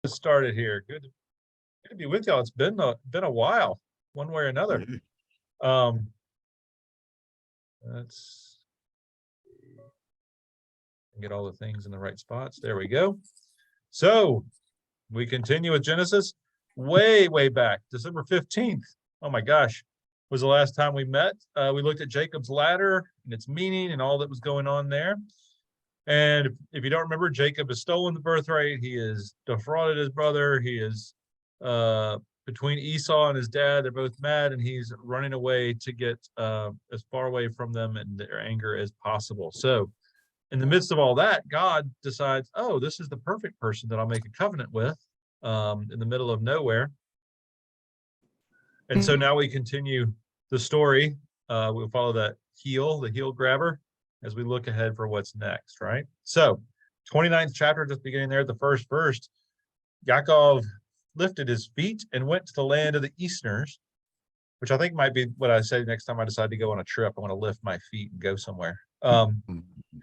Get started here. Good to be with y'all. It's been a while, one way or another. Let's get all the things in the right spots. There we go. So we continue with Genesis way back. December 15th. Oh my gosh, was the last time we met. We looked at Jacob's ladder and its meaning and all that was going on there. And if you don't remember, Jacob has stolen the birthright. He has defrauded his brother. He is between Esau and his dad. They're both mad, and he's running away to get as far away from them and their anger as possible. So in the midst of all that, God decides, oh, this is the perfect person that I'll make a covenant with in the middle of nowhere. And so now we continue the story. We'll follow the heel grabber, as we look ahead for what's next, right? So 29th chapter, just beginning there at the first verse, Yaakov lifted his feet and went to the land of the Easterners, which I think might be what I say next time I decide to go on a trip. I want to lift my feet and go somewhere.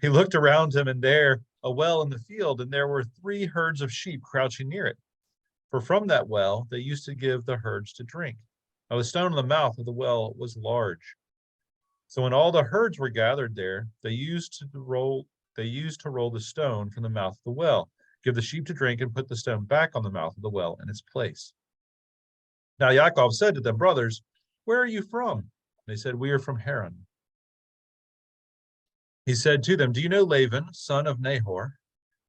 He looked around him, and there a well in the field, and there were 3 herds of sheep crouching near it. For from that well they used to give the herds to drink. Now the stone in the mouth of the well was large. So when all the herds were gathered there, they used to roll the stone from the mouth of the well, give the sheep to drink, and put the stone back on the mouth of the well in its place. Now Yaakov said to them, brothers, where are you from? They said, we are from Haran. He said to them, do you know Laban, son of Nahor?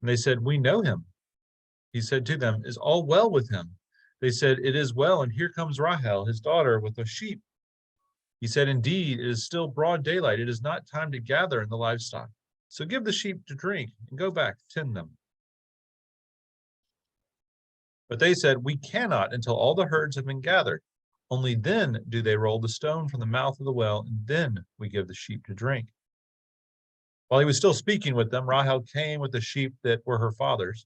And they said, we know him. He said to them, is all well with him? They said, it is well, and here comes Rahel, his daughter, with the sheep. He said, indeed, it is still broad daylight. It is not time to gather in the livestock. So give the sheep to drink and go back, tend them. But they said, we cannot until all the herds have been gathered. Only then do they roll the stone from the mouth of the well, and then we give the sheep to drink. While he was still speaking with them, Rahel came with the sheep that were her father's,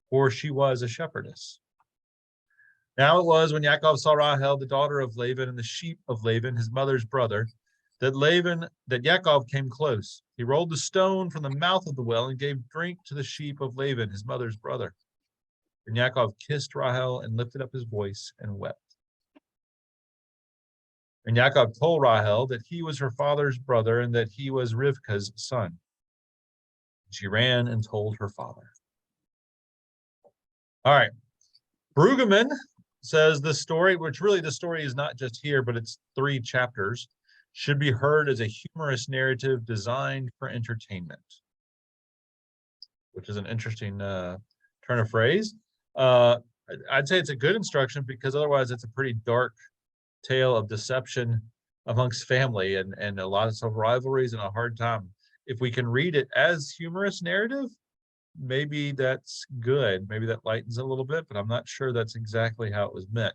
for she was a shepherdess. Now it was when Yaakov saw Rahel, the daughter of Laban, and the sheep of Laban, his mother's brother, that Yaakov came close. He rolled the stone from the mouth of the well and gave drink to the sheep of Laban, his mother's brother. And Yaakov kissed Rahel and lifted up his voice and wept. And Yaakov told Rahel that he was her father's brother and that he was Rivka's son. She ran and told her father. All right. Brueggemann says this story, which really the story is not just here, but it's 3 chapters, should be heard as a humorous narrative designed for entertainment, which is an interesting turn of phrase. I'd say it's a good instruction, because otherwise it's a pretty dark tale of deception amongst family and a lot of rivalries and a hard time. If we can read it as humorous narrative, maybe that's good. Maybe that lightens it a little bit, but I'm not sure that's exactly how it was meant.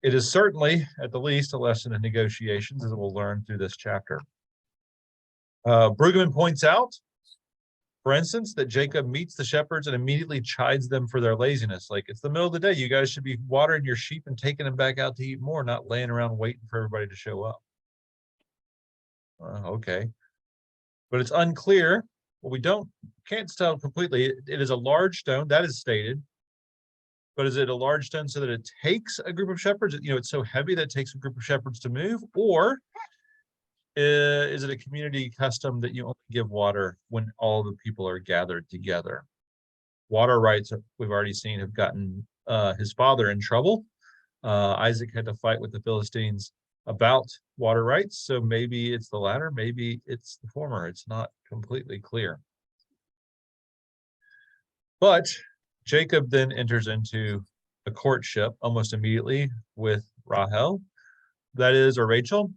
It is certainly, at the least, a lesson in negotiations, as we'll learn through this chapter. Brueggemann points out, for instance, that Jacob meets the shepherds and immediately chides them for their laziness. Like, it's the middle of the day. You guys should be watering your sheep and taking them back out to eat more, not laying around waiting for everybody to show up. Okay. But it's unclear. Well, we can't tell completely. It is a large stone, that is stated. But is it a large stone so that it takes a group of shepherds? It's so heavy that it takes a group of shepherds to move? Or is it a community custom that you only give water when all the people are gathered together? Water rights, we've already seen, have gotten his father in trouble. Isaac had to fight with the Philistines about water rights. So maybe it's the latter, maybe it's the former. It's not completely clear. But Jacob then enters into a courtship almost immediately with Rahel, or Rachel.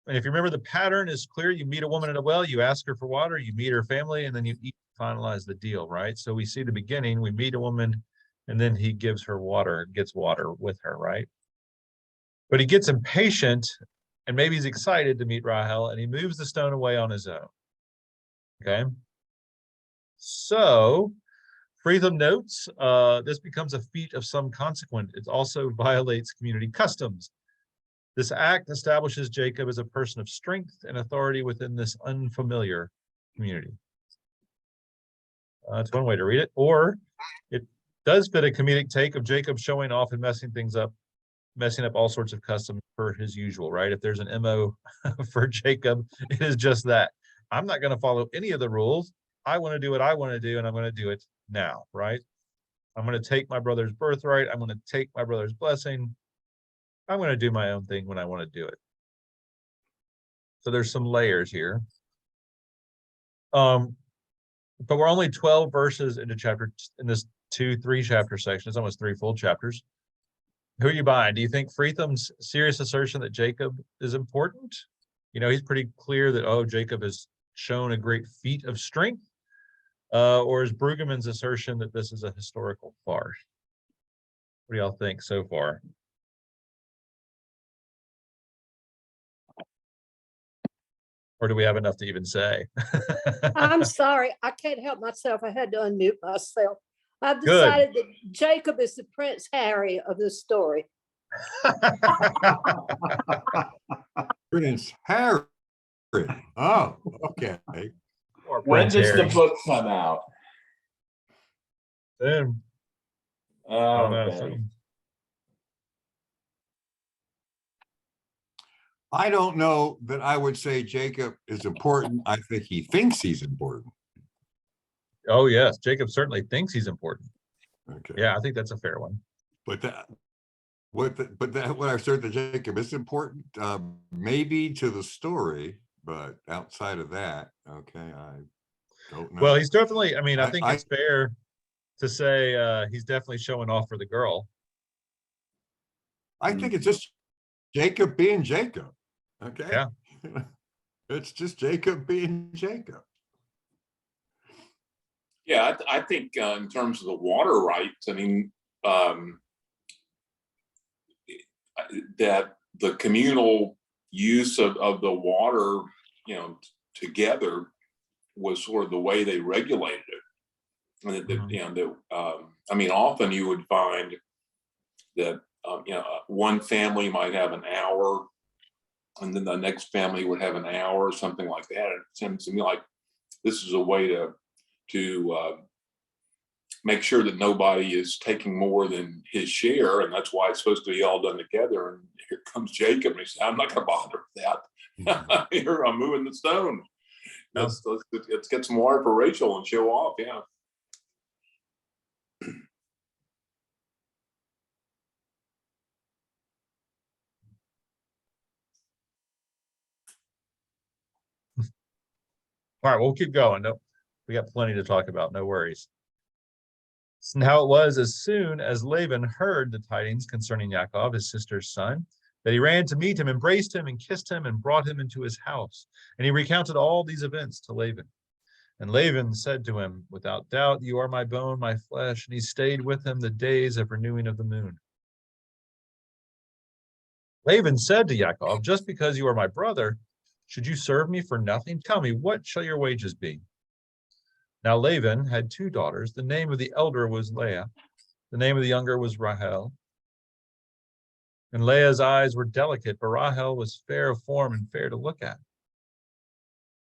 And if you remember, the pattern is clear. You meet a woman at a well, you ask her for water, you meet her family, and then you finalize the deal, right? So we see the beginning, we meet a woman, and then he gives her water, gets water with her, right? But he gets impatient, and maybe he's excited to meet Rahel, and he moves the stone away on his own. Okay? So, Freetham notes, this becomes a feat of some consequence. It also violates community customs. This act establishes Jacob as a person of strength and authority within this unfamiliar community. That's one way to read it. Or Does fit a comedic take of Jacob showing off and messing up all sorts of customs per his usual, right? If there's an MO for Jacob, it is just that. I'm not going to follow any of the rules. I want to do what I want to do, and I'm going to do it now, right? I'm going to take my brother's birthright. I'm going to take my brother's blessing. I'm going to do my own thing when I want to do it. So there's some layers here. But we're only 12 verses into in this 2-3 chapter section. It's almost 3 full chapters. Who are you buying? Do you think Freetham's serious assertion that Jacob is important? You know, he's pretty clear that, oh, Jacob has shown a great feat of strength. Or is Brueggemann's assertion that this is a historical farce? What do y'all think so far? Or do we have enough to even say? I'm sorry, I can't help myself. I had to unmute myself. I've decided that Jacob is the Prince Harry of this story. Prince Harry. Oh, okay. When does the book come out? Soon. Okay. I don't know that I would say Jacob is important. I think he thinks he's important. Oh, yes. Jacob certainly thinks he's important. Okay. Yeah, I think that's a fair one. But what I assert that Jacob is important, maybe to the story, but outside of that, okay, I don't know. Well, he's definitely, I mean, I think it's fair to say he's definitely showing off for the girl. I think it's just Jacob being Jacob. Okay. Yeah. It's just Jacob being Jacob. Yeah, I think in terms of the water rights, I mean, that the communal use of the water, you know, together was sort of the way they regulated it. And that, you know, I mean, often you would find that, you know, one family might have an hour, and then the next family would have an hour or something like that. It seems to me like this is a way to make sure that nobody is taking more than his share, and that's why it's supposed to be all done together. And here comes Jacob, and he said, "I'm not going to bother with that. Here, I'm moving the stone. Let's get some water for Rachel and show off." Yeah. All right, we'll keep going. No, we got plenty to talk about. No worries. And how it was, as soon as Laban heard the tidings concerning Yaakov, his sister's son, that he ran to meet him, embraced him, and kissed him, and brought him into his house. And he recounted all these events to Laban. And Laban said to him, "Without doubt, you are my bone, my flesh." And he stayed with him the days of renewing of the moon. Laban said to Yaakov, "Just because you are my brother, should you serve me for nothing? Tell me, what shall your wages be?" Now Laban had 2 daughters. The name of the elder was Leah. The name of the younger was Rahel. And Leah's eyes were delicate, but Rahel was fair of form and fair to look at.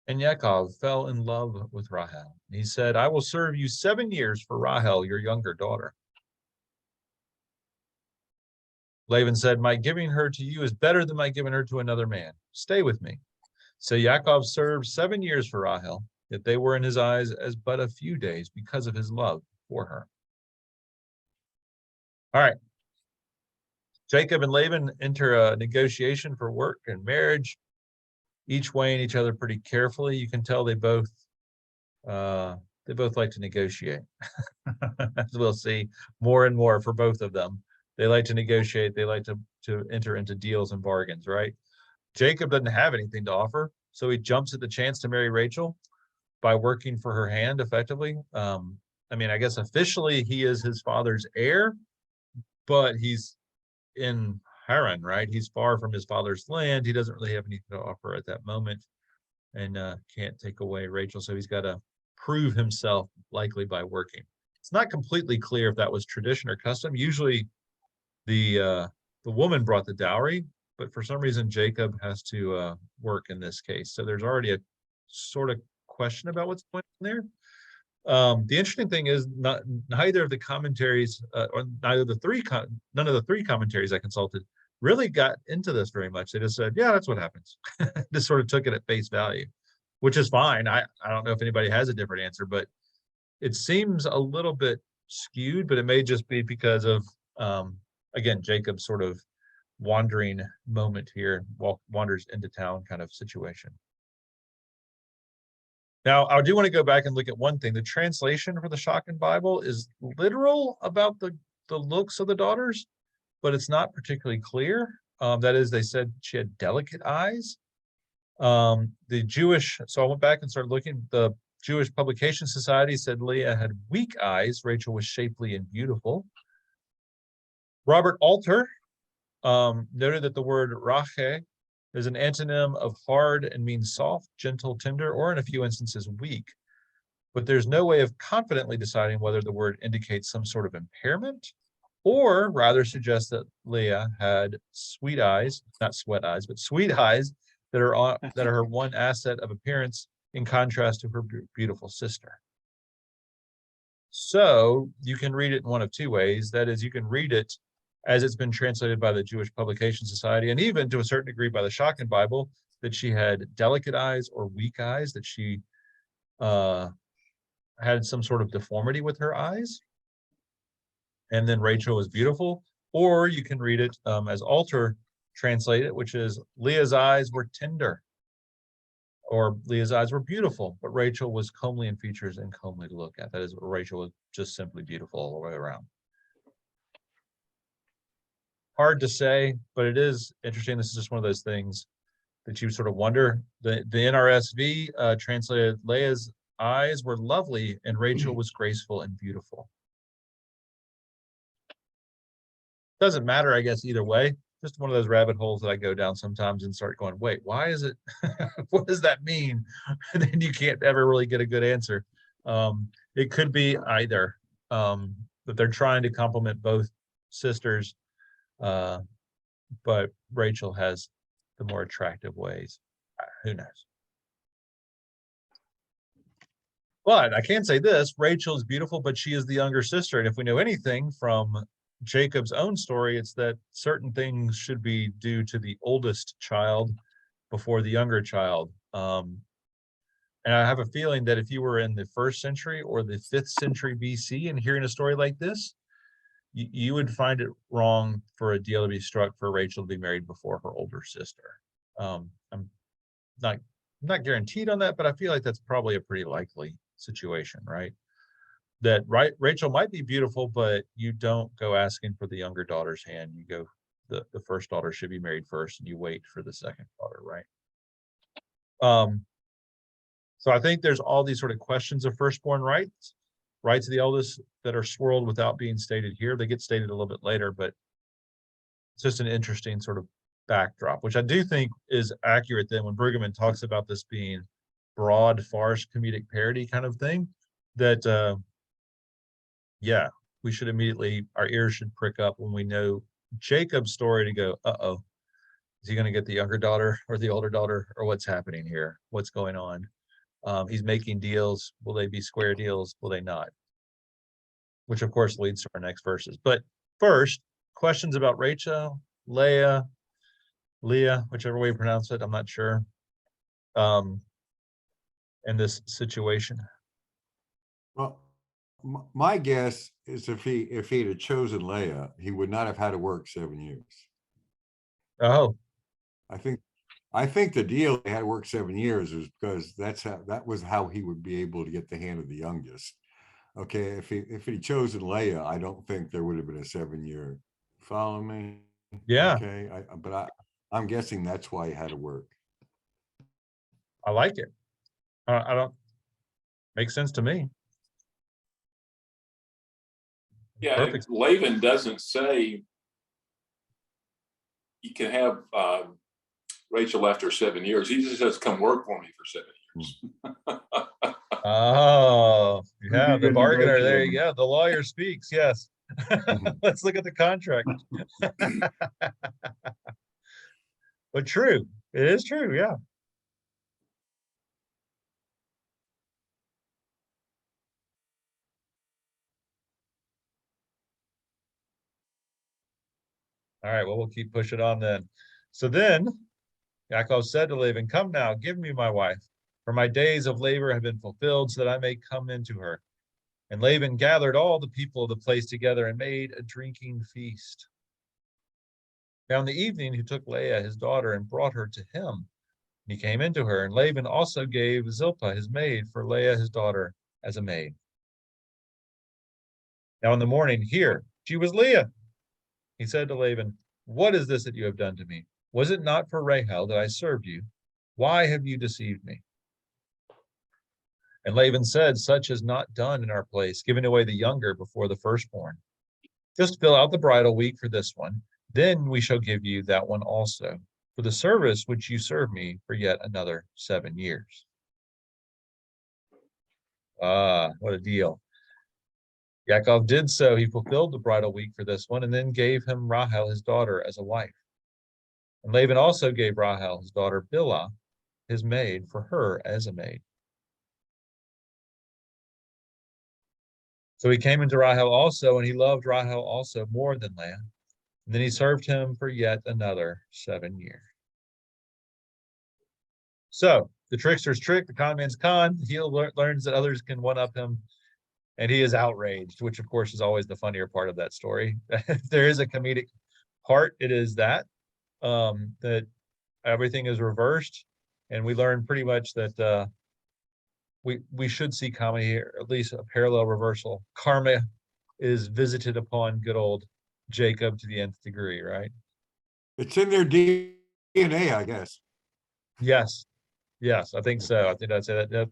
And Yaakov fell in love with Rahel. And he said, "I will serve you 7 years for Rahel, your younger daughter." Laban said, "My giving her to you is better than my giving her to another man. Stay with me." So Yaakov served 7 years for Rahel, yet they were in his eyes as but a few days because of his love for her. All right. Jacob and Laban enter a negotiation for work and marriage, each weighing each other pretty carefully. You can tell they both like to negotiate. As we'll see more and more for both of them. They like to negotiate. They like to enter into deals and bargains, right? Jacob doesn't have anything to offer, so he jumps at the chance to marry Rachel by working for her hand effectively. I mean, I guess officially he is his father's heir, but he's in Haran, right? He's far from his father's land. He doesn't really have anything to offer at that moment, and can't take away Rachel. So he's got to prove himself, likely by working. It's not completely clear if that was tradition or custom. Usually the woman brought the dowry, but for some reason Jacob has to work in this case. So there's already a sort of question about what's going on there. The interesting thing is neither of the commentaries, or none of the three commentaries I consulted really got into this very much. They just said, yeah, that's what happens. Just sort of took it at face value, which is fine. I don't know if anybody has a different answer, but it seems a little bit skewed, but it may just be because of, again, Jacob's sort of wandering moment here, wanders into town kind of situation. Now, I do want to go back and look at one thing. The translation for the Shotgun Bible is literal about the looks of the daughters, but it's not particularly clear. That is, they said she had delicate eyes. So I went back and started looking. The Jewish Publication Society said Leah had weak eyes. Rachel was shapely and beautiful. Robert Alter noted that the word rache is an antonym of hard and means soft, gentle, tender, or in a few instances weak. But there's no way of confidently deciding whether the word indicates some sort of impairment or rather suggests that Leah had sweet eyes, not sweat eyes, but sweet eyes that are her one asset of appearance in contrast to her beautiful sister. So you can read it in one of two ways. That is, you can read it as it's been translated by the Jewish Publication Society, and even to a certain degree by the Shotgun Bible, that she had delicate eyes or weak eyes, that she had some sort of deformity with her eyes. And then Rachel was beautiful. Or you can read it as Alter translated it, which is Leah's eyes were tender, or Leah's eyes were beautiful, but Rachel was comely in features and comely to look at. That is, Rachel was just simply beautiful all the way around. Hard to say, but it is interesting. This is just one of those things that you sort of wonder. The NRSV translated Leah's eyes were lovely and Rachel was graceful and beautiful. Doesn't matter, I guess, either way. Just one of those rabbit holes that I go down sometimes and start going, wait, why is it, what does that mean? And then you can't ever really get a good answer. It could be either that they're trying to compliment both sisters, but Rachel has the more attractive ways. Who knows? But I can say this, Rachel is beautiful, but she is the younger sister. And if we know anything from Jacob's own story, it's that certain things should be due to the oldest child before the younger child. And I have a feeling that if you were in the 1st century or the 5th century BC and hearing a story like this, you would find it wrong for a deal to be struck for Rachel to be married before her older sister. I'm not guaranteed on that, but I feel like that's probably a pretty likely situation, right? That Rachel might be beautiful, but you don't go asking for the younger daughter's hand. You go, the first daughter should be married first, and you wait for the second daughter, right? So I think there's all these sort of questions of firstborn rights of the eldest that are swirled without being stated here. They get stated a little bit later, but it's just an interesting sort of backdrop, which I do think is accurate then when Brueggemann talks about this being broad farce, comedic parody kind of thing, that yeah, we should immediately, our ears should prick up when we know Jacob's story to go, uh-oh, is he going to get the younger daughter or the older daughter, or what's happening here? What's going on? He's making deals. Will they be square deals? Will they not? Which of course leads to our next verses. But first, questions about Rachel, Leah, whichever way you pronounce it, I'm not sure. In this situation. Well, my guess is if he'd have chosen Leah, he would not have had to work 7 years. Oh, I think the deal he had to work 7 years is because that was how he would be able to get the hand of the youngest. Okay, if he'd chosen Leah, I don't think there would have been a 7-year. Follow me? yeah. Okay, I'm guessing that's why he had to work. I like it. I don't makes sense to me. Yeah, Perfect. Laban doesn't say you can have Rachel after 7 years. He just says, come work for me for 7 years. Oh, yeah, the bargainer. Both There of you them. go. The lawyer speaks. Yes. Let's look at the contract. But true. It is true. Yeah. All right, well, we'll keep pushing on then. So then Yaakov said to Laban, "Come now, give me my wife, for my days of labor have been fulfilled, so that I may come into her." And Laban gathered all the people of the place together and made a drinking feast. Now in the evening he took Leah his daughter and brought her to him. He came into her, and Laban also gave Zilpah his maid for Leah his daughter as a maid. Now in the morning, here, she was Leah. He said to Laban, "What is this that you have done to me? Was it not for Rahel that I served you? Why have you deceived me?" And Laban said, "Such is not done in our place, giving away the younger before the firstborn. Just fill out the bridal week for this one. Then we shall give you that one also, for the service which you serve me for yet another 7 years." Ah, what a deal. Yaakov did so. He fulfilled the bridal week for this one and then gave him Rahel, his daughter, as a wife. And Laban also gave Rahel, his daughter, Bilhah, his maid, for her as a maid. So he came into Rahel also, and he loved Rahel also more than Leah. And then he served him for yet another 7 years. So the trickster's trick, the con man's con. He learns that others can one-up him, and he is outraged, which of course is always the funnier part of that story. If there is a comedic part, it is that everything is reversed, and we learn pretty much that we should see comedy here, at least a parallel reversal. Karma is visited upon good old Jacob to the nth degree, right? It's in their DNA, I guess. Yes, yes, I think so. I think I'd say that.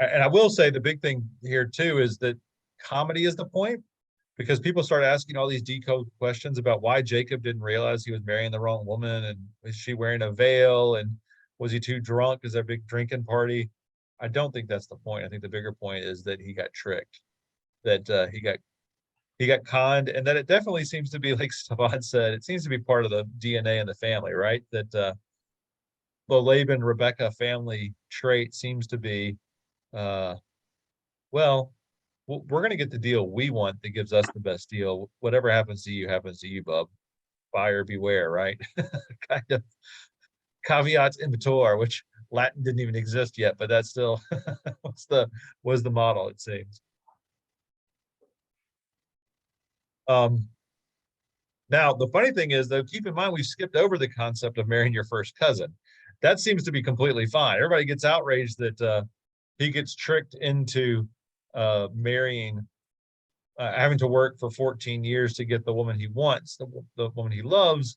And I will say the big thing here too is that comedy is the point, because people start asking all these decode questions about why Jacob didn't realize he was marrying the wrong woman, and is she wearing a veil, and was he too drunk? Is there a big drinking party? I don't think that's the point. I think the bigger point is that he got tricked, that he got conned, and that it definitely seems to be, like Stefan said, it seems to be part of the DNA in the family, right? That the Laban Rebecca family trait seems to be, well, we're going to get the deal we want that gives us the best deal. Whatever happens to you, bub. Buyer beware, right? Kind of caveats emptor, which Latin didn't even exist yet, but that's still was the model, it seems. Now the funny thing is, though, keep in mind we've skipped over the concept of marrying your first cousin. That seems to be completely fine. Everybody gets outraged that he gets tricked into marrying, having to work for 14 years to get the woman he wants, the woman he loves.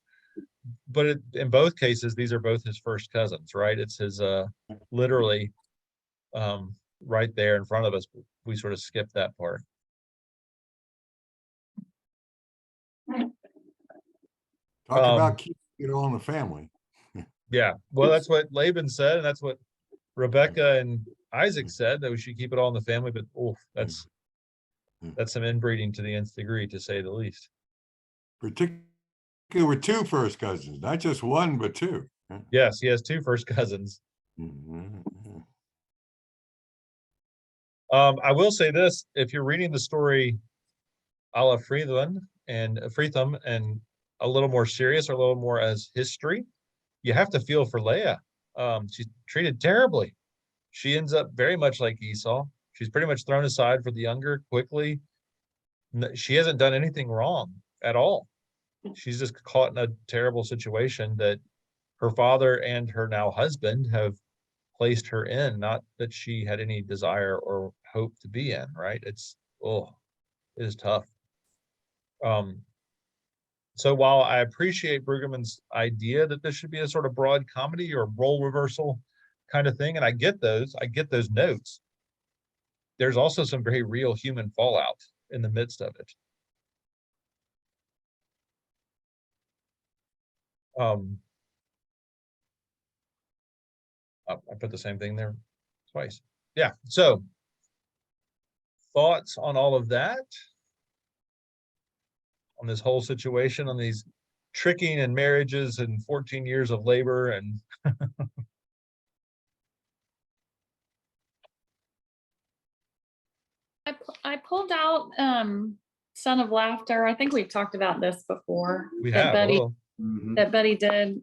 But in both cases, these are both his first cousins, right? It's his literally right there in front of us. We sort of skipped that part. Talk about keeping it all in the family. Yeah, well, that's what Laban said, and that's what Rebecca and Isaac said, that we should keep it all in the family. But that's some inbreeding to the nth degree, to say the least. Particularly with two first cousins, not just one, but two. Yes, he has two first cousins. I will say this: if you're reading the story a la Fritham and a little more serious, or a little more as history, you have to feel for Leah. She's treated terribly. She ends up very much like Esau. She's pretty much thrown aside for the younger quickly. She hasn't done anything wrong at all. She's just caught in a terrible situation that her father and her now husband have placed her in, not that she had any desire or hope to be in, right? It is tough. So while I appreciate Brueggemann's idea that this should be a sort of broad comedy or role reversal kind of thing, and I get those notes, there's also some very real human fallout in the midst of it. I put the same thing there twice. Yeah, so thoughts on all of that, on this whole situation, on these tricking and marriages and 14 years of labor and I pulled out Son of Laughter. I think we've talked about this before. We that have a Buddy little. that Buddy did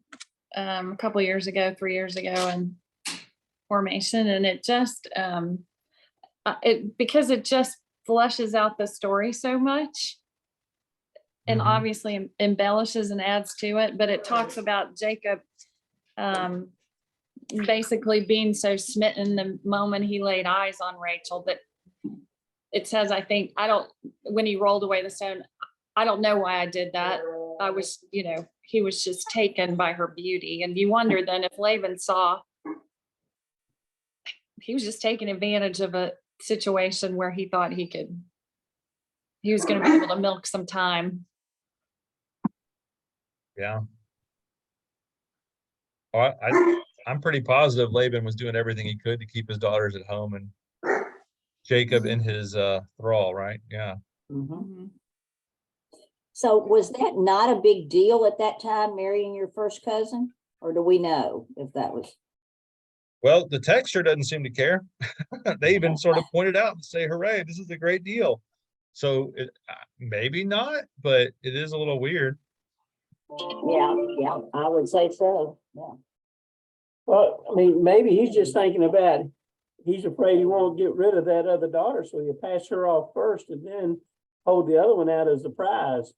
a couple years ago, 3 years ago in Formation, and it just because it just flushes out the story so much, and Mhm. obviously embellishes and adds to it. But it talks about Jacob basically being so smitten the moment he laid eyes on Rachel that it says, I think, when he rolled away the stone, I don't know why I did that. I was, he was just taken by her beauty. And you wonder then if Laban saw, he was just taking advantage of a situation where he thought he was going to be able to milk some time. Yeah. Oh, I'm pretty positive Laban was doing everything he could to keep his daughters at home and Jacob in his thrall, right? Yeah. Mhm. So was that not a big deal at that time, marrying your first cousin? Or do we know if that was? Well, the text sure doesn't seem to care. They even sort of pointed out and say, hooray, this is a great deal. So maybe not, but it is a little weird. Yeah, I would say so, yeah. Well, I mean, maybe he's just thinking about, he's afraid he won't get rid of that other daughter, so he'll pass her off first and then hold the other one out as a prize.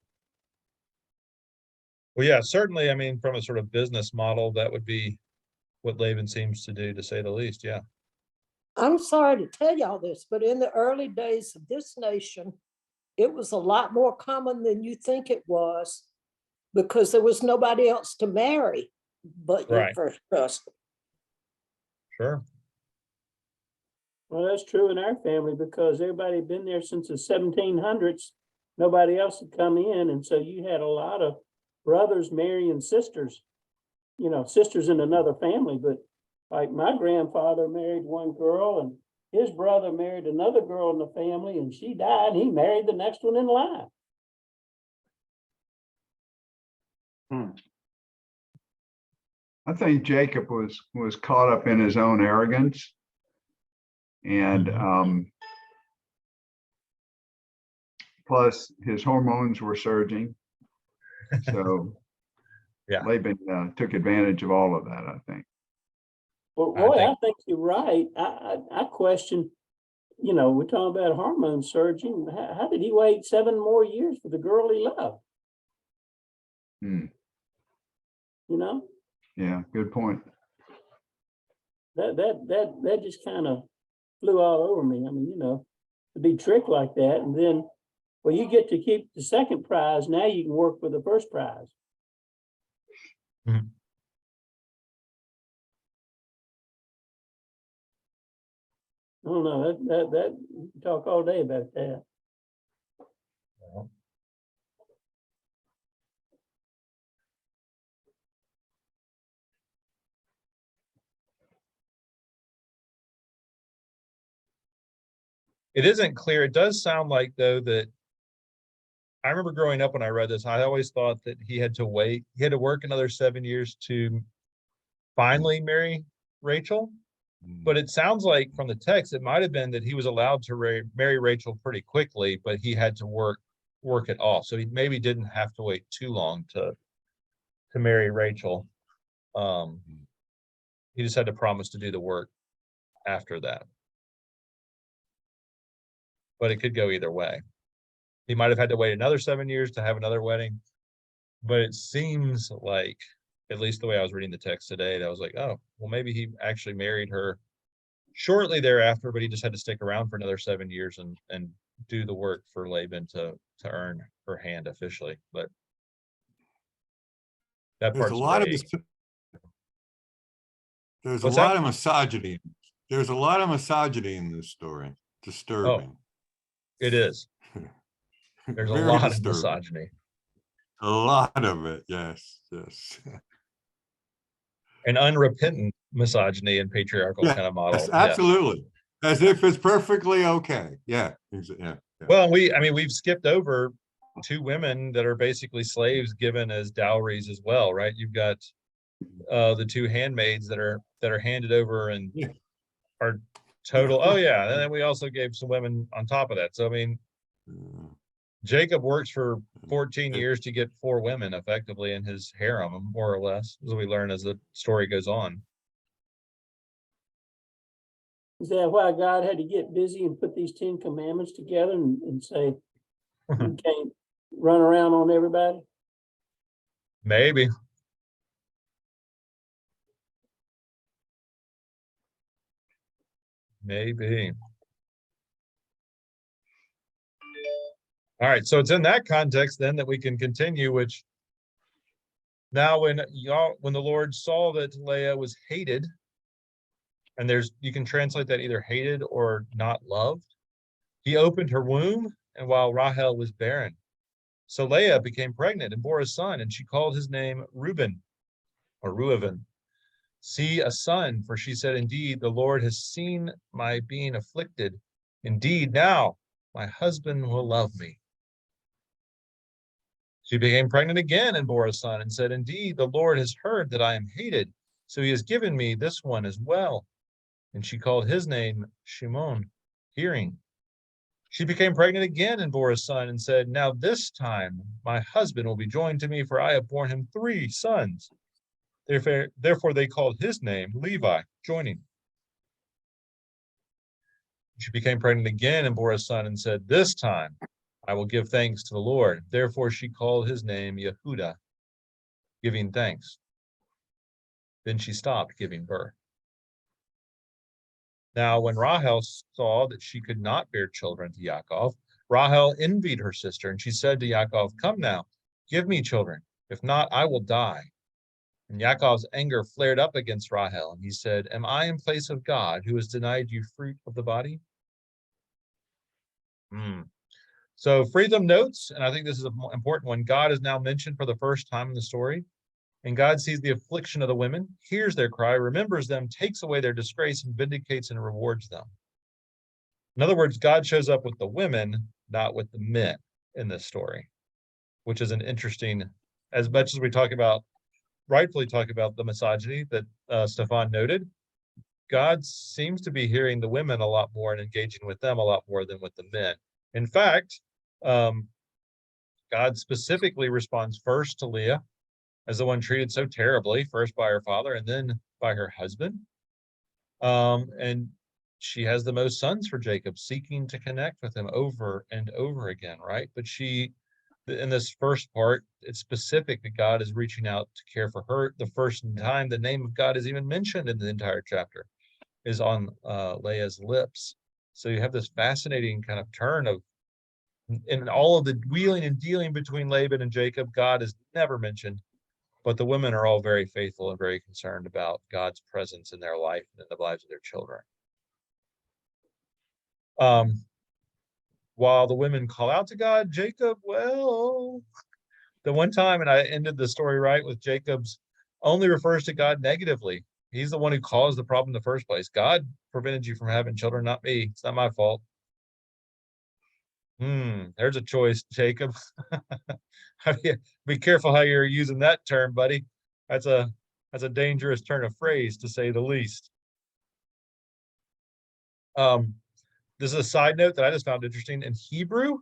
Well, yeah, certainly. I mean, from a sort of business model, that would be what Laban seems to do, to say the least. Yeah. I'm sorry to tell y'all this, but in the early days of this nation, it was a lot more common than you think it was because there was nobody else to marry but your Right. first cousin. Sure. Well, that's true in our family because everybody had been there since the 1700s. Nobody else had come in. And so you had a lot of brothers marrying sisters, sisters in another family. But like my grandfather married one girl and his brother married another girl in the family and she died. And he married the next one in line. I think Jacob was caught up in his own arrogance. And plus his hormones were surging. So Yeah. Laban took advantage of all of that, I think. Well, Roy, I think you're right. I question, we're talking about hormone surging. How did he wait 7 more years for the girl he loved? Yeah, good point. That just kind of flew all over me. I mean, to be tricked like that, and then, well, you get to keep the second prize. Now you can work for the first prize. Mhm. I don't know. That you can talk all day about that. Well, it isn't clear. It does sound like, though, that I remember growing up when I read this, I always thought that he had to work another 7 years to finally marry Rachel. But it sounds like from the text, it might have been that he was allowed to marry Rachel pretty quickly, but he had to work it off. So he maybe didn't have to wait too long to marry Rachel. He just had to promise to do the work after that. But it could go either way. He might have had to wait another 7 years to have another wedding. But it seems like, at least the way I was reading the text today, that I was like, oh, well, maybe he actually married her shortly thereafter, but he just had to stick around for another 7 years and do the work for Laban to earn her hand officially. But that There's part's a lot of vague. there's a What's lot that? of misogyny. There's a lot of misogyny in this story. Disturbing. It is. There's a Very lot of disturbing. misogyny. A lot of it. Yes. And unrepentant misogyny and patriarchal kind of model. Yes, Yeah. absolutely. As if it's perfectly okay. Yeah. Yeah. Well, we've skipped over 2 women that are basically slaves given as dowries as well, right? You've got the 2 handmaids that are handed over and Yeah. are total. Oh yeah, and then we also gave some women on top of that. So I mean, Jacob works for 14 years to get 4 women effectively in his harem, more or less, as we learn as the story goes on. Is that why God had to get busy and put these 10 commandments together and say, you can't run around on everybody? Maybe. Maybe. All right, so it's in that context then that we can continue, which now when the Lord saw that Leah was hated, and you can translate that either hated or not loved, he opened her womb, and while Rahel was barren. So Leah became pregnant and bore a son, and she called his name Reuben, or Reuven. See, a son, for she said, indeed, the Lord has seen my being afflicted. Indeed, now my husband will love me. She became pregnant again and bore a son and said, indeed, the Lord has heard that I am hated, so he has given me this one as well. And she called his name Shimon, hearing. She became pregnant again and bore a son and said, now this time my husband will be joined to me, for I have borne him 3 sons. Therefore they called his name Levi, joining. She became pregnant again and bore a son and said, this time I will give thanks to the Lord. Therefore she called his name Yehudah, giving thanks. Then she stopped giving birth. Now when Rahel saw that she could not bear children to Yaakov, Rahel envied her sister, and she said to Yaakov, come now, give me children. If not, I will die. And Yaakov's anger flared up against Rahel, and he said, am I in place of God, who has denied you fruit of the body? So Freedom notes, and I think this is an important one, God is now mentioned for the first time in the story, and God sees the affliction of the women, hears their cry, remembers them, takes away their disgrace, and vindicates and rewards them. In other words, God shows up with the women, not with the men in this story, which is an interesting, as much as we rightfully talk about the misogyny that Stefan noted, God seems to be hearing the women a lot more and engaging with them a lot more than with the men. In fact, God specifically responds first to Leah as the one treated so terribly, first by her father and then by her husband. And she has the most sons for Jacob, seeking to connect with him over and over again, right? But in this first part, it's specific that God is reaching out to care for her. The first time the name of God is even mentioned in the entire chapter is on Leah's lips. So you have this fascinating kind of turn of, in all of the wheeling and dealing between Laban and Jacob, God is never mentioned, but the women are all very faithful and very concerned about God's presence in their life and in the lives of their children. While the women call out to God, Jacob, well, the one time, and I ended the story right with Jacob's only refers to God negatively. He's the one who caused the problem in the first place. God prevented you from having children, not me. It's not my fault. There's a choice, Jacob. Be careful how you're using that term, buddy. That's a dangerous turn of phrase, to say the least. This is a side note that I just found interesting. In Hebrew,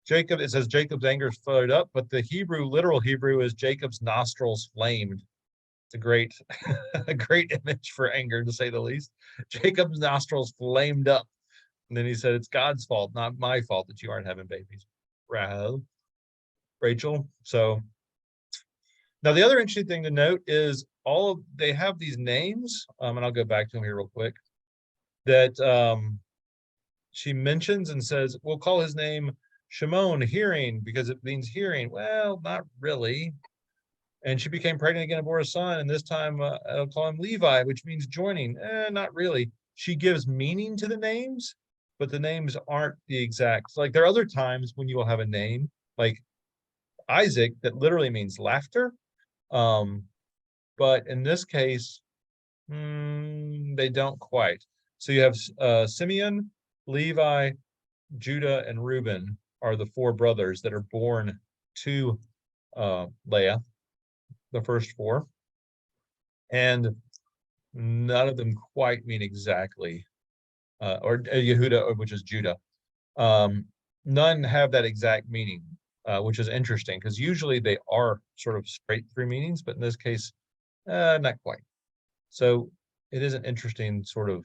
it says Jacob's anger flared up, but the literal Hebrew is Jacob's nostrils flamed. It's a great, a great image for anger, to say the least. Jacob's nostrils flamed up. And then he said, it's God's fault, not my fault that you aren't having babies. Rachel. So now the other interesting thing to note is they have these names, and I'll go back to them here real quick, that she mentions and says, we'll call his name Shimon, hearing, because it means hearing. Well, not really. And she became pregnant again and bore a son, and this time I'll call him Levi, which means joining. Not really. She gives meaning to the names, but the names aren't the exact. Like, there are other times when you will have a name, like Isaac, that literally means laughter. But in this case, they don't quite. So you have Simeon, Levi, Judah, and Reuben are the 4 brothers that are born to Leah, the first 4. And none of them quite mean exactly, or Yehuda, which is Judah. none have that exact meaning, which is interesting because usually they are sort of straight through meanings, but in this case, not quite. So it is an interesting sort of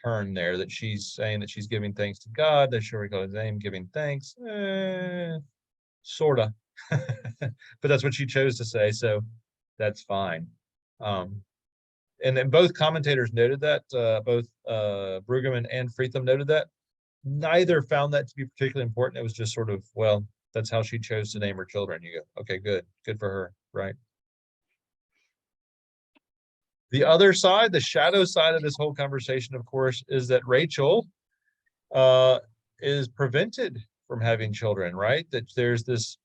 turn there that she's saying that she's giving thanks to God, that she recalls his name, giving thanks, sorta. But that's what she chose to say, so that's fine. And then both commentators noted that, both Brueggemann and Freetham noted that. Neither found that to be particularly important. It was just sort of, well, that's how she chose to name her children. You go, okay, good for her, right? The other side, the shadow side of this whole conversation, of course, is that Rachel is prevented from having children, right? That there's this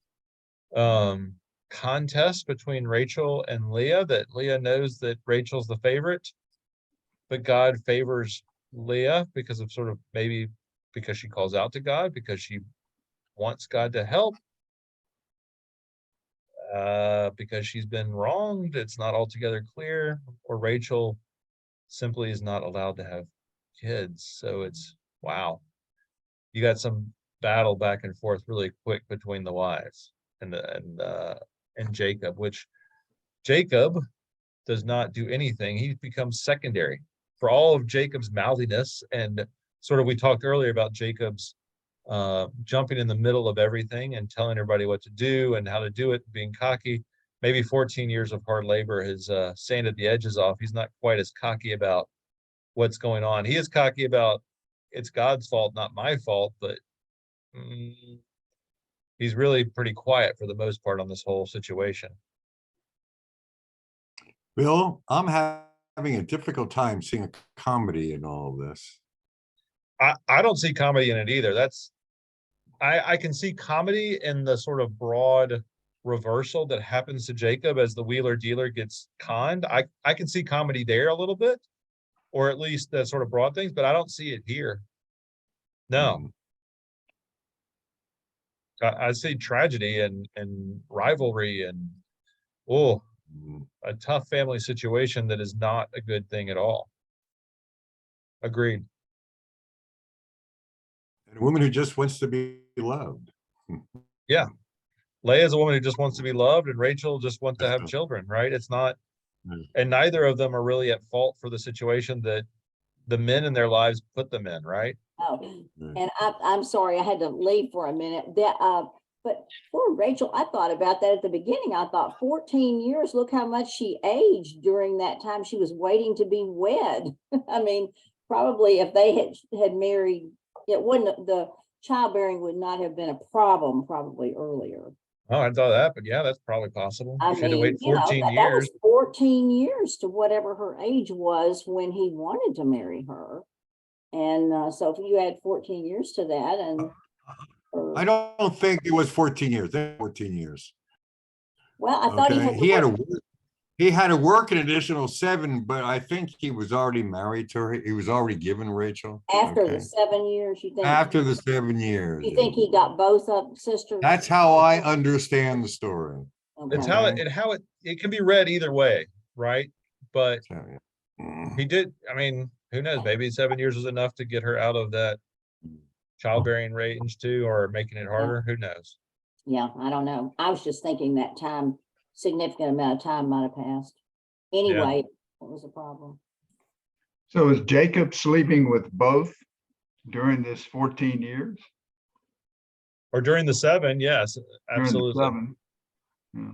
contest between Rachel and Leah, that Leah knows that Rachel's the favorite, but God favors Leah because of sort of maybe because she calls out to God, because she wants God to help, because she's been wronged. It's not altogether clear, or Rachel simply is not allowed to have kids. So it's, wow, you got some battle back and forth really quick between the wives and Jacob, which Jacob does not do anything. He becomes secondary for all of Jacob's mouthiness, and sort of, we talked earlier about Jacob's jumping in the middle of everything and telling everybody what to do and how to do it, being cocky. Maybe 14 years of hard labor has sanded the edges off. He's not quite as cocky about what's going on. He is cocky about it's God's fault, not my fault, but he's really pretty quiet for the most part on this whole situation. Bill, I'm having a difficult time seeing a comedy in all of this. I don't see comedy in it either. I can see comedy in the sort of broad reversal that happens to Jacob as the wheeler dealer gets conned. I can see comedy there a little bit, or at least the sort of broad things, but I don't see it here. No. I see tragedy and rivalry and a tough family situation that is not a good thing at all. Agreed. And a woman who just wants to be loved. Yeah. Leah is a woman who just wants to be loved, and Rachel just wants to have children, right? It's not, and neither of them are really at fault for the situation that the men in their lives put them in, right? Oh, and I'm sorry, I had to leave for a minute. But poor Rachel, I thought about that at the beginning. I thought 14 years, look how much she aged during that time she was waiting to be wed. I mean, probably if they had married, it wouldn't, the childbearing would not have been a problem probably earlier. Oh, I thought that, but yeah, that's probably possible. I She had to mean, wait 14 that years. was 14 years to whatever her age was when he wanted to marry her. And so if you add 14 years to that, and I don't think it was 14 years. 14 years. Well, I thought he had to work an additional 7, but I think he was already married to her. He was already given Rachel. After the 7 years, you think? After the 7 years. You think he got both of sisters? That's how I understand the story. Okay. It's how it can be read either way, right? But he did, I mean, who knows? Maybe 7 years was enough to get her out of that childbearing range too, or making it harder. Who knows? Yeah, I don't know. I was just thinking that significant amount of time might have passed. Anyway, what was the problem? So is Jacob sleeping with both during this 14 years? Or during the 7, yes, absolutely. During the 7.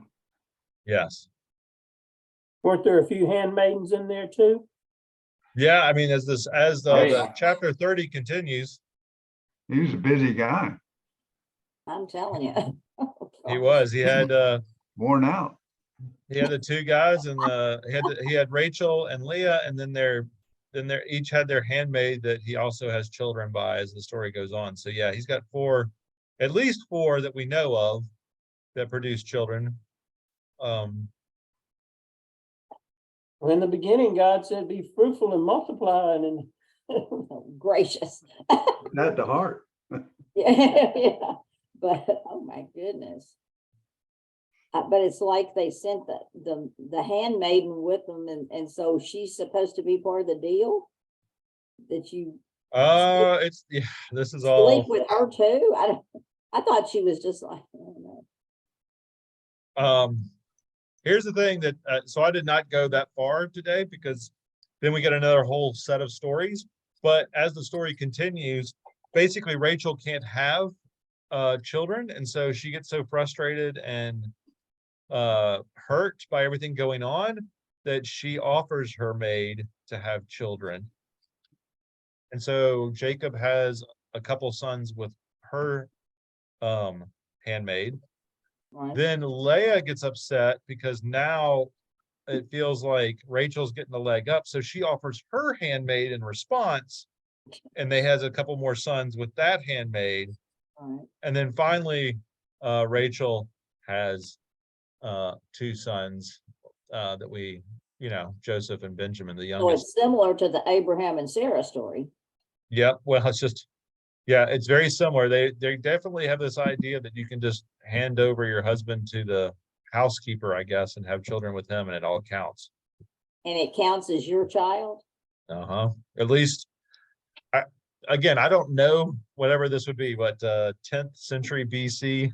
Yeah. Yes. Weren't there a few handmaidens in there too? Yeah, I mean, as the chapter 30 continues, He was a busy guy, I'm telling you. he was. He had worn out. he had the 2 guys, and he had Rachel and Leah, and then they're each had their handmaid that he also has children by as the story goes on. So yeah, he's got 4, at least 4 that we know of that produce children. Well, in the beginning, God said, be fruitful and multiply, and Gracious. Not the heart. Yeah, but oh my goodness. But it's like they sent the handmaiden with them, and so she's supposed to be part of the deal that you It's, yeah, this is Sleep all, with her too? I thought she was just like, I don't know. here's the thing that, so I did not go that far today because then we get another whole set of stories. But as the story continues, basically Rachel can't have children, and so she gets so frustrated and hurt by everything going on that she offers her maid to have children. And so Jacob has a couple sons with her handmaid. Right. Then Leah gets upset because now it feels like Rachel's getting the leg up, so she offers her handmaid in response, and they has a couple more sons with that handmaid. Right. And then finally Rachel has two sons that we, Joseph and Benjamin, the So youngest. it's similar to the Abraham and Sarah story. Yep. Well, it's just, yeah, it's very similar. They definitely have this idea that you can just hand over your husband to the housekeeper, I guess, and have children with him, and it all counts. And it counts as your child? Uh-huh. At least, again, I don't know whatever this would be, but 10th century BC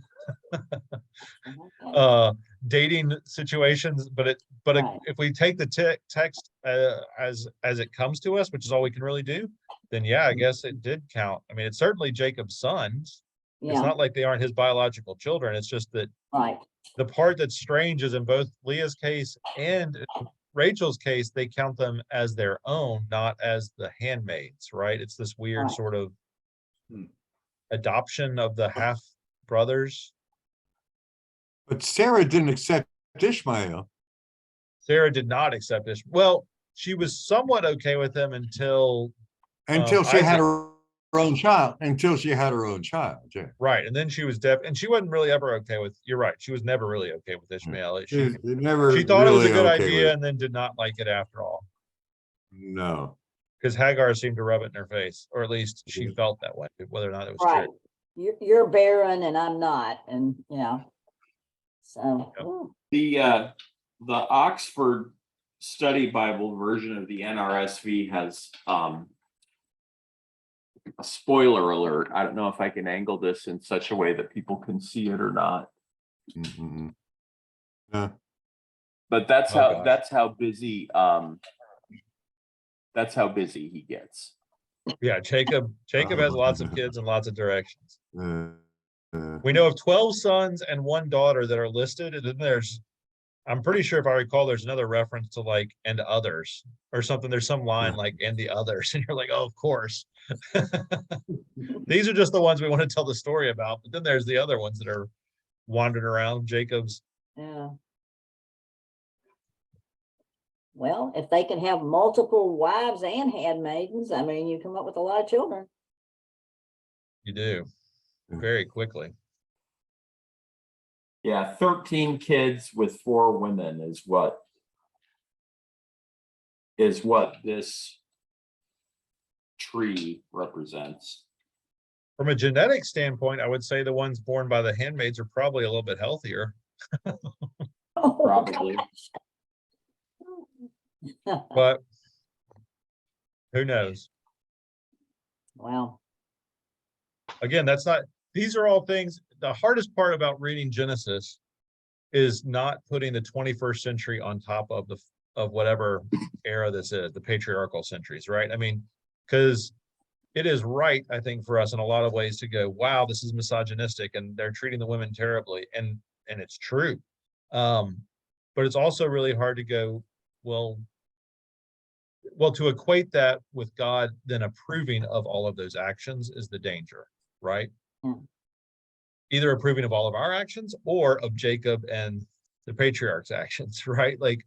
dating situations, but Right. if we take the text as it comes to us, which is all we can really do, then yeah, I guess it did count. I mean, it's certainly Jacob's sons. It's Yeah, not like they aren't his biological children. It's just that right. the part that's strange is in both Leah's case and Rachel's case, they count them as their own, not as the handmaids, right? It's this weird Right. sort of adoption of the half brothers. But Sarah didn't accept Ishmael. Sarah did not accept this. Well, she was somewhat okay with him until She had Isaac. her own child. Until she had her own child. Yeah. Right, and then she was deaf, and she wasn't really ever okay with. You're right. She was never really okay with Ishmael. She never She thought it was a really good okay with idea, it. and then did not like it after all. No. Because Hagar seemed to rub it in her face, or at least she felt that way, whether or not it was Right. true. You're barren and I'm not, and so. Yep. Ooh. The Oxford Study Bible version of the NRSV has a spoiler alert. I don't know if I can angle this in such a way that people can see it or not. Yeah. But that's Oh, gosh. that's how busy he gets. Yeah, Jacob has lots of kids and lots of directions. Uh, We know of 12 sons and one daughter that are listed, and then I'm pretty sure if I recall, there's another reference to like, and others or something. There's some line like, and the others, and you're like, oh, of course. These are just the ones we want to tell the story about, but then there's the other ones that are wandering around Jacob's. Yeah. Well, if they can have multiple wives and handmaidens, I mean, you come up with a lot of children. You do very quickly. Yeah, 13 kids with 4 women is what this tree represents. From a genetic standpoint, I would say the ones born by the handmaids are probably a little bit healthier, Probably. but who knows? Wow. Again, these are all things. The hardest part about reading Genesis is not putting the 21st century on top of whatever era this is, the patriarchal centuries, right? I mean, because it is right, I think, for us in a lot of ways to go, wow, this is misogynistic and they're treating the women terribly, and it's true. But it's also really hard to go, well, to equate that with God then approving of all of those actions is the danger, right? Either approving of all of our actions or of Jacob and the patriarch's actions, right? Like,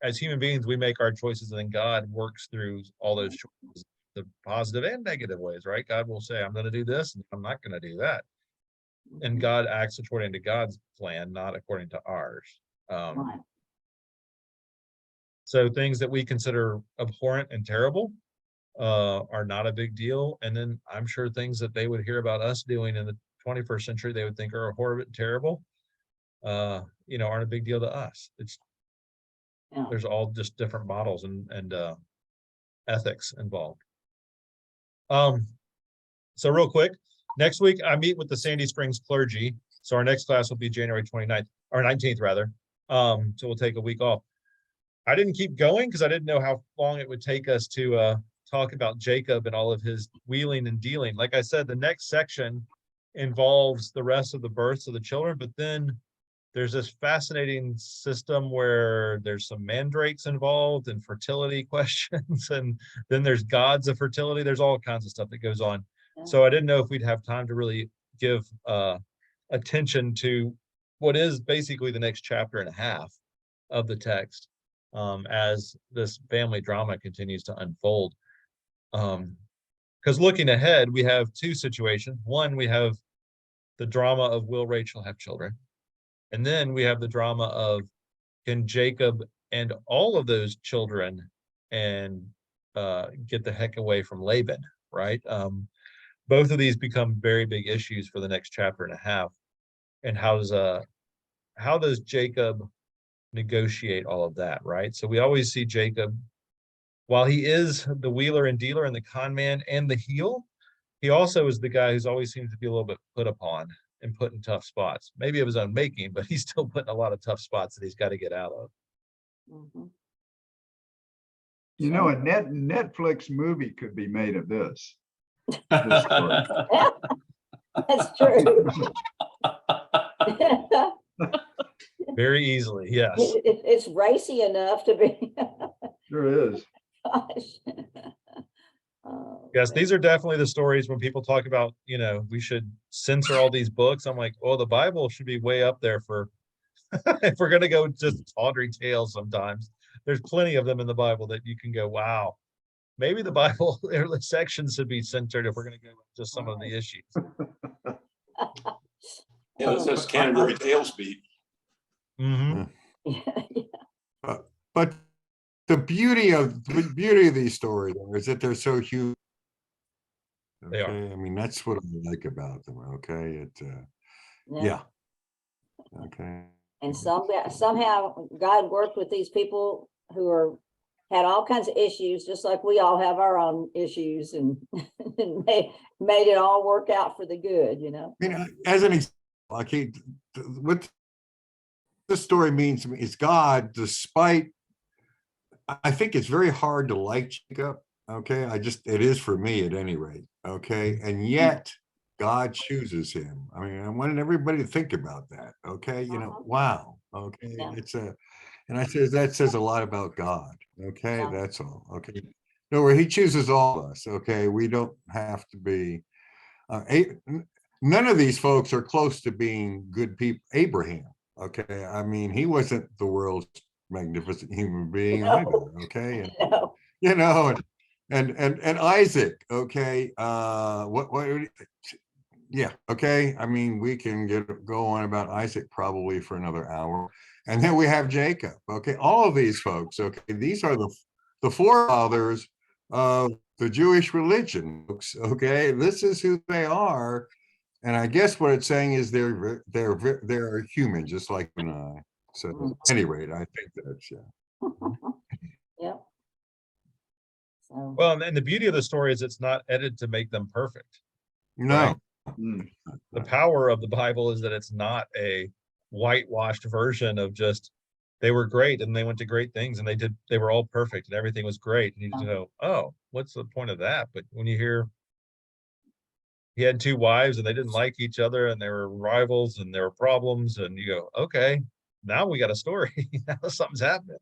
as human beings, we make our choices, and then God works through all those choices, the positive and negative ways, right? God will say, I'm going to do this, and I'm not going to do that. And God acts according to God's plan, not according to ours. Right. So things that we consider abhorrent and terrible are not a big deal. And then I'm sure things that they would hear about us doing in the 21st century, they would think are horrible and terrible, aren't a big deal to us. There's all just different models and ethics involved. So real quick, next week I meet with the Sandy Springs clergy. So our next class will be January 29th or 19th rather. So we'll take a week off. I didn't keep going because I didn't know how long it would take us to talk about Jacob and all of his wheeling and dealing. Like I said, the next section involves the rest of the births of the children, but then there's this fascinating system where there's some mandrakes involved and fertility questions, and then there's gods of fertility. There's all kinds of stuff that goes on. So I didn't know if we'd have time to really give attention to what is basically the next chapter and a half of the text as this family drama continues to unfold. Because looking ahead, we have two situations. One, we have the drama of will Rachel have children? And then we have the drama of can Jacob and all of those children and get the heck away from Laban, right? Both of these become very big issues for the next chapter and a half. And how does Jacob negotiate all of that, right? So we always see Jacob, while he is the wheeler and dealer and the con man and the heel, he also is the guy who's always seems to be a little bit put upon and put in tough spots, maybe of his own making, but he's still put in a lot of tough spots that he's got to get out of. Mhm. You know, a Netflix movie could be made of this. This story. That's true. Very easily, yes. It's racy enough to be. Sure is. Gosh. Oh, Yes, man. these are definitely the stories when people talk about, we should censor all these books. I'm like, well, the Bible should be way up there for, if we're going to go just tawdry tales sometimes. There's plenty of them in the Bible that you can go, wow, maybe the Bible or the sections should be censored if we're going to go with just some of the issues. Yeah, this has Canterbury Tales beat. Mm-hmm. But the beauty of these stories is that they're so huge. They are. Okay, I mean that's what I like about them. Okay, Yeah. yeah. Okay. And somehow God worked with these people who had all kinds of issues, just like we all have our own issues, and made it all work out for the good, I mean, as an example, okay, what this story means to me is God, despite, I think it's very hard to like Jacob. Okay, it is for me at any rate. Okay, and yet God chooses him. I mean, I wanted everybody to think about that. Okay, wow. Okay, Yeah. and I says that says a lot about God. Okay, Yeah. that's all. Okay, no, where he chooses all of us. Okay, we don't have to be. None of these folks are close to being good people. Abraham. Okay, I mean, he wasn't the world's magnificent human being either. Okay, and and Isaac. Okay, yeah, okay. I mean, we can go on about Isaac probably for another hour. And then we have Jacob. Okay, all of these folks. Okay, these are the forefathers of the Jewish religion. Folks. Okay, this is who they are. And I guess what it's saying is they're human, just like you and I. So at any rate, I think that's Yep. So, Well, and the beauty of the story is it's not edited to make them perfect. no. Right. Mm. The power of the Bible is that it's not a whitewashed version of just they were great and they went to great things and they were all perfect and everything was great. And you just go, oh, what's the point of that? But when you hear he had two wives and they didn't like each other and they were rivals and there were problems, and you go, okay, now we got a story. Now something's happening.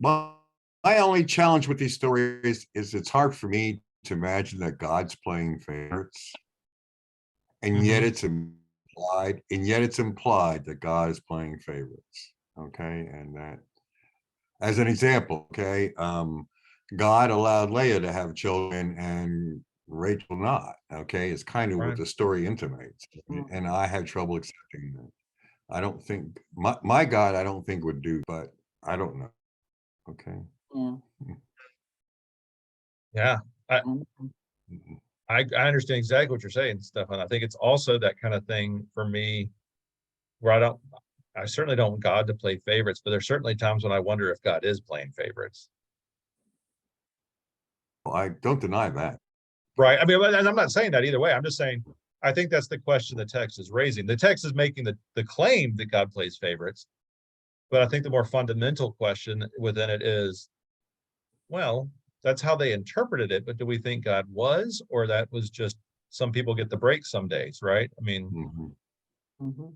My only challenge with these stories is it's hard for me to imagine that God's playing favorites, and yet it's implied that God is playing favorites. Okay, and that, as an example, okay, God allowed Leah to have children and Rachel not. Okay, it's kind of what the story intimates, and I had trouble accepting that. I don't think my God, I don't think would do, but I don't know. Okay. yeah. Yeah. I understand exactly what you're saying, Stefan. I think it's also that kind of thing for me where I certainly don't want God to play favorites, but there's certainly times when I wonder if God is playing favorites. I don't deny that. Right. I mean, and I'm not saying that either way. I'm just saying, I think that's the question the text is raising. The text is making the claim that God plays favorites. But I think the more fundamental question within it is, well, that's how they interpreted it. But do we think God was, or that was just some people get the break some days, right? I mean, Mhm. Mhm.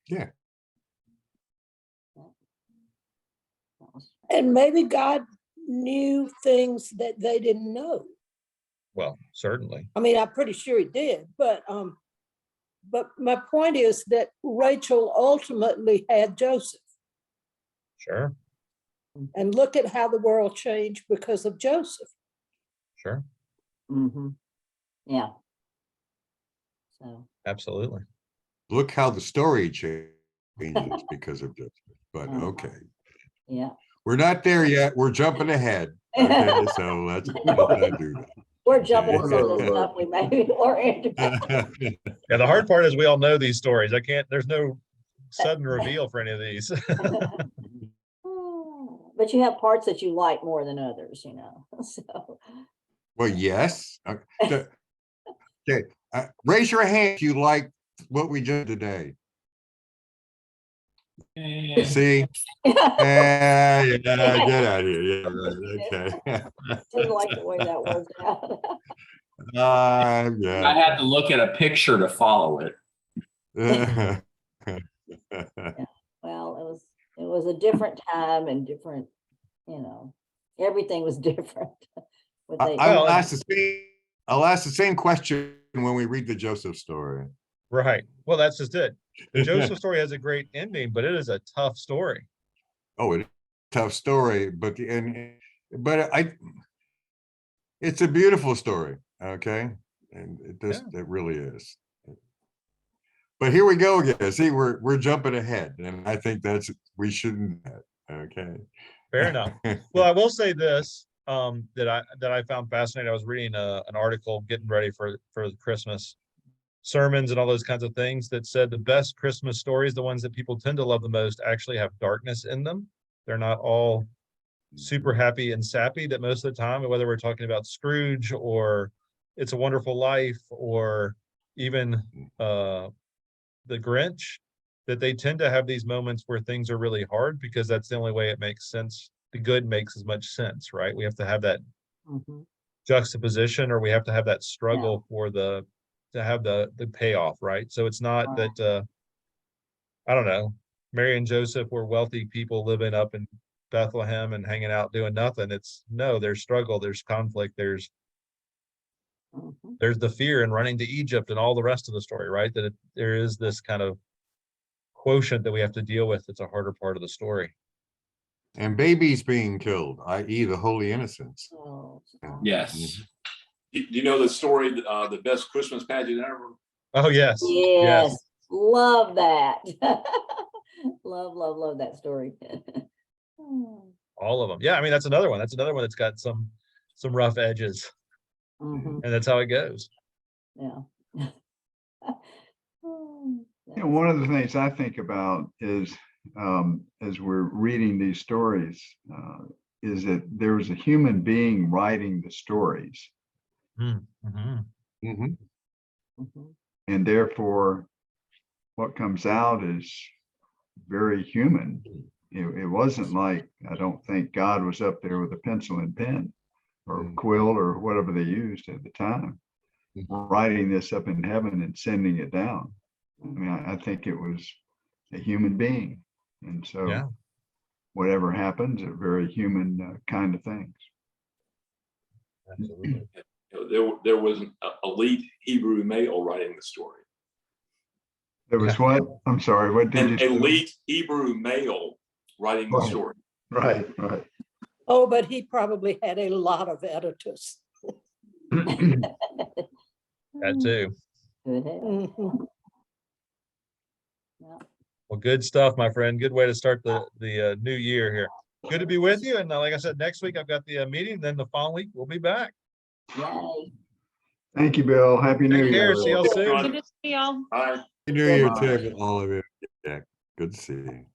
Yeah. That was- And maybe God knew things that they didn't know. well, certainly. I mean, I'm pretty sure he did, but my point is that Rachel ultimately had Joseph. Sure. And look at how the world changed because of Joseph. Sure. Mhm. Yeah. So, Absolutely. Look how the story changes because of this. But Uh-huh. okay, yeah. we're not there yet. We're jumping ahead. Okay, so let's not do We're jumping to Okay. some of the stuff we maybe weren't. that. Yeah, the hard part is we all know these stories. There's no sudden reveal for any of these. But you have parts that you like more than others, you know, so. Well, yes. Okay, raise your hand if you like what we did today. See? Yeah, get out of here. Yeah, right. Okay. Didn't like the way that worked out. I Yeah. had to look at a picture to follow it. Well, it was a different time and different, you know, everything was different. What they- I'll ask the same question when we read the Joseph story. Right. Well, that's just it. The Joseph story has a great ending, but it is a tough story. Oh, it's a tough story, but it's a beautiful story. Okay, and it really is. But here we go again. See, we're jumping ahead, and I think we shouldn't. Okay. Fair enough. Well, I will say this, that I found fascinating. I was reading an article getting ready for the Christmas sermons and all those kinds of things that said the best Christmas stories, the ones that people tend to love the most, actually have darkness in them. They're not all super happy and sappy, that most of the time, whether we're talking about Scrooge or It's a Wonderful Life or even the Grinch, that they tend to have these moments where things are really hard because that's the only way it makes sense. The good makes as much sense, right? We have to have that Mhm. juxtaposition, or we have to have that struggle to have the payoff, right? So it's not Right. that I don't know, Mary and Joseph were wealthy people living up in Bethlehem and hanging out doing nothing. It's no, there's struggle, there's conflict, there's Mhm. the fear and running to Egypt and all the rest of the story, right? That there is this kind of quotient that we have to deal with. It's a harder part of the story. And babies being killed, i.e., the Holy Innocents. Oh, Yes. Do you know the story, the best Christmas pageant ever? Oh, yes. yes, love that. love that story. All of them. Yeah, I mean, that's another one. That's another one that's got some rough edges, Mhm. and that's how it goes. Yeah. You know, one of the things I think about is, as we're reading these stories, is that there was a human being writing the stories, Mm-hmm. Mhm. Mhm. and therefore what comes out is very human. It wasn't like, I don't think God was up there with a pencil and pen or Mm. quill or whatever they used at the time, writing this up in heaven and sending it down. I mean, I think it was a human being. And so Yeah. whatever happens are very human kind of things. Absolutely. There was an elite Hebrew male writing the story. There was what? I'm sorry, what did An you say? elite Hebrew male writing the Right. story. Right. Oh, but he probably had a lot of editors. That too. Good head. Mhm. Yeah. Well, good stuff, my friend. Good way to start the new year here. Good to be with you. And like I said, next week I've got the meeting. Then the following week we'll be back. Yay. Thank you, Bill. Happy New Take Year. care. See y'all Thanks, soon. John. Good to see y'all. Bye. Happy New Year to all of you. Yeah, good to see you.